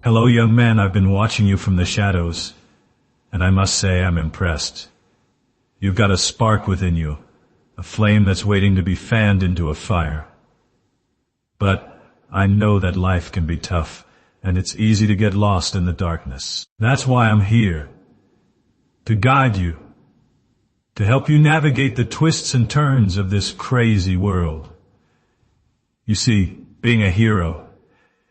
Hello, young man, I've been watching you from the shadows, and I must say I'm impressed. You've got a spark within you, a flame that's waiting to be fanned into a fire. But I know that life can be tough, and it's easy to get lost in the darkness. That's why I'm here, to guide you, to help you navigate the twists and turns of this crazy world. You see, being a hero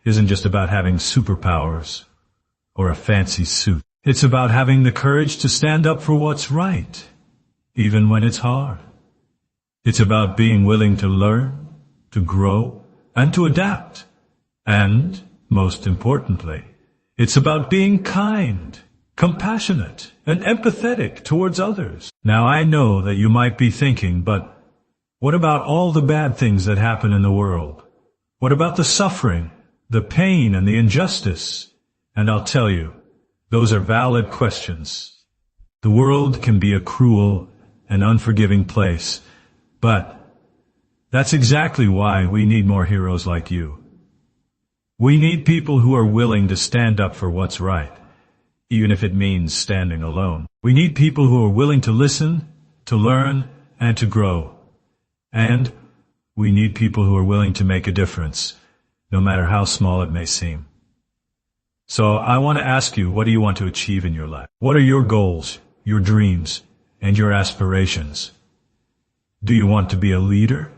isn't just about having superpowers or a fancy suit. It's about having the courage to stand up for what's right, even when it's hard. It's about being willing to learn, to grow, and to adapt. And, most importantly, it's about being kind, compassionate, and empathetic towards others. Now, I know that you might be thinking, but what about all the bad things that happen in the world? What about the suffering, the pain, and the injustice? And I'll tell you, those are valid questions. The world can be a cruel and unforgiving place, but that's exactly why we need more heroes like you. We need people who are willing to stand up for what's right, even if it means standing alone. We need people who are willing to listen, to learn, and to grow. And we need people who are willing to make a difference, no matter how small it may seem. So I want to ask you, what do you want to achieve in your life? What are your goals, your dreams, and your aspirations? Do you want to be a leader,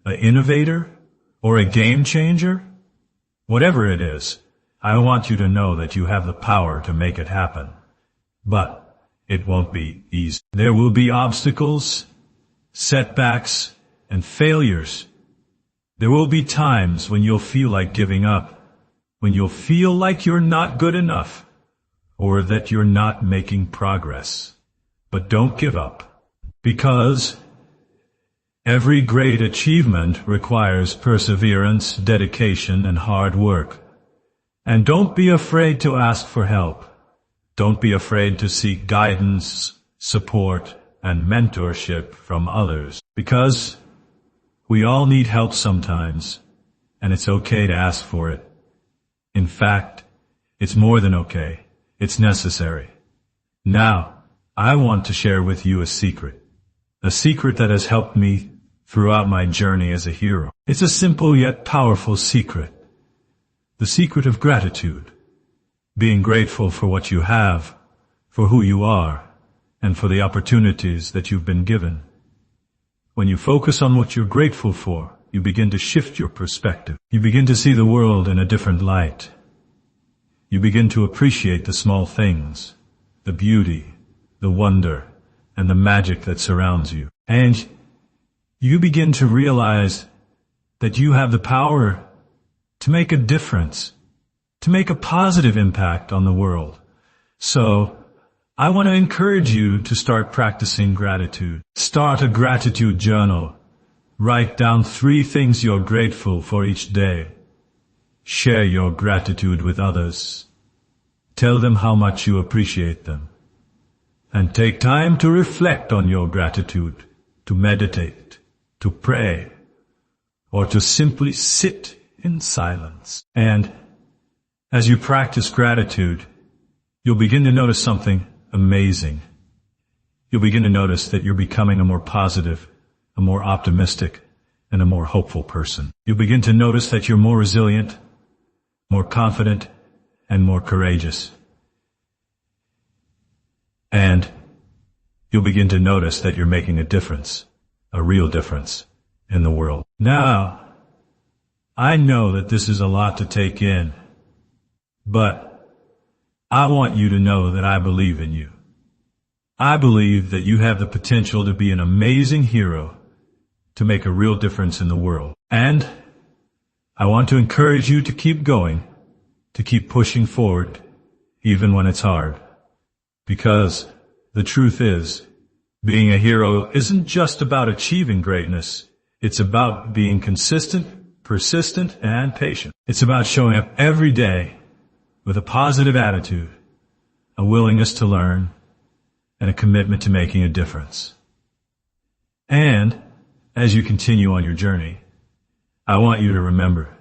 an innovator, or a game changer? Whatever it is, I want you to know that you have the power to make it happen. But it won't be easy. There will be obstacles, setbacks, and failures. There will be times when you'll feel like giving up, when you'll feel like you're not good enough, or that you're not making progress. But don't give up, because every great achievement requires perseverance, dedication, and hard work. And don't be afraid to ask for help. Don't be afraid to seek guidance, support, and mentorship from others, because we all need help sometimes, and it's okay to ask for it. In fact, it's more than okay. It's necessary. Now, I want to share with you a secret that has helped me throughout my journey as a hero. It's a simple yet powerful secret. The secret of gratitude. Being grateful for what you have, for who you are, and for the opportunities that you've been given. When you focus on what you're grateful for, you begin to shift your perspective. You begin to see the world in a different light. You begin to appreciate the small things, the beauty, the wonder, and the magic that surrounds you. And you begin to realize that you have the power to make a difference, to make a positive impact on the world. So, I want to encourage you to start practicing gratitude. Start a gratitude journal. Write down 3 things you're grateful for each day. Share your gratitude with others. Tell them how much you appreciate them. And take time to reflect on your gratitude, to meditate, to pray, or to simply sit in silence. And as you practice gratitude, you'll begin to notice something amazing. You'll begin to notice that you're becoming a more positive, a more optimistic, and a more hopeful person. You'll begin to notice that you're more resilient, more confident, and more courageous. And you'll begin to notice that you're making a difference, a real difference, in the world. Now, I know that this is a lot to take in, but I want you to know that I believe in you. I believe that you have the potential to be an amazing hero, to make a real difference in the world. And I want to encourage you to keep going, to keep pushing forward, even when it's hard. Because the truth is, being a hero isn't just about achieving greatness. It's about being consistent, persistent, and patient. It's about showing up every day with a positive attitude, a willingness to learn, and a commitment to making a difference. And as you continue on your journey, I want you to remember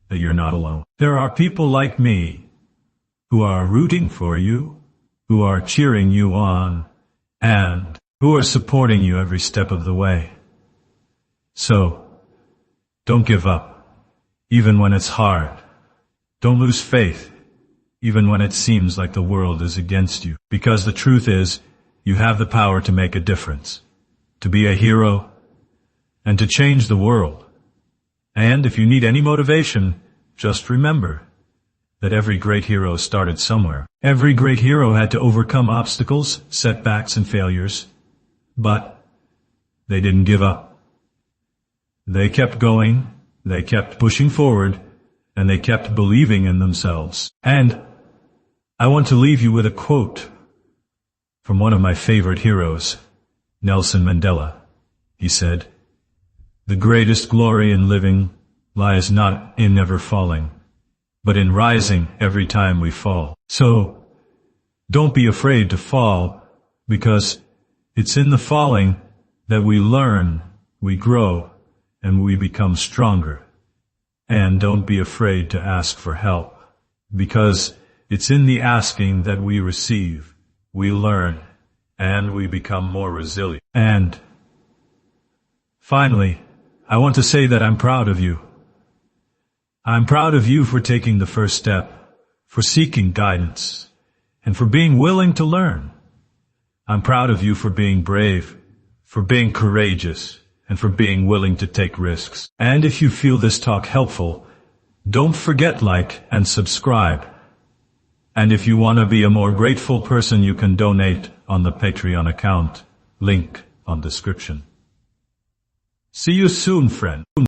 that you're not alone. There are people like me who are rooting for you, who are cheering you on, and who are supporting you every step of the way. So, don't give up, even when it's hard. Don't lose faith, even when it seems like the world is against you. Because the truth is, you have the power to make a difference, to be a hero, and to change the world. And if you need any motivation, just remember that every great hero started somewhere. Every great hero had to overcome obstacles, setbacks, and failures. But they didn't give up. They kept going, they kept pushing forward, and they kept believing in themselves. And I want to leave you with a quote from one of my favorite heroes, Nelson Mandela. He said, "The greatest glory in living lies not in never falling, but in rising every time we fall." So, don't be afraid to fall, because it's in the falling that we learn, we grow, and we become stronger. And don't be afraid to ask for help, because it's in the asking that we receive, we learn, and we become more resilient. And finally, I want to say that I'm proud of you. I'm proud of you for taking the first step, for seeking guidance, and for being willing to learn. I'm proud of you for being brave, for being courageous, and for being willing to take risks. And if you feel this talk helpful, don't forget like and subscribe. And if you want to be a more grateful person, you can donate on the Patreon account, link on description. See you soon, friend.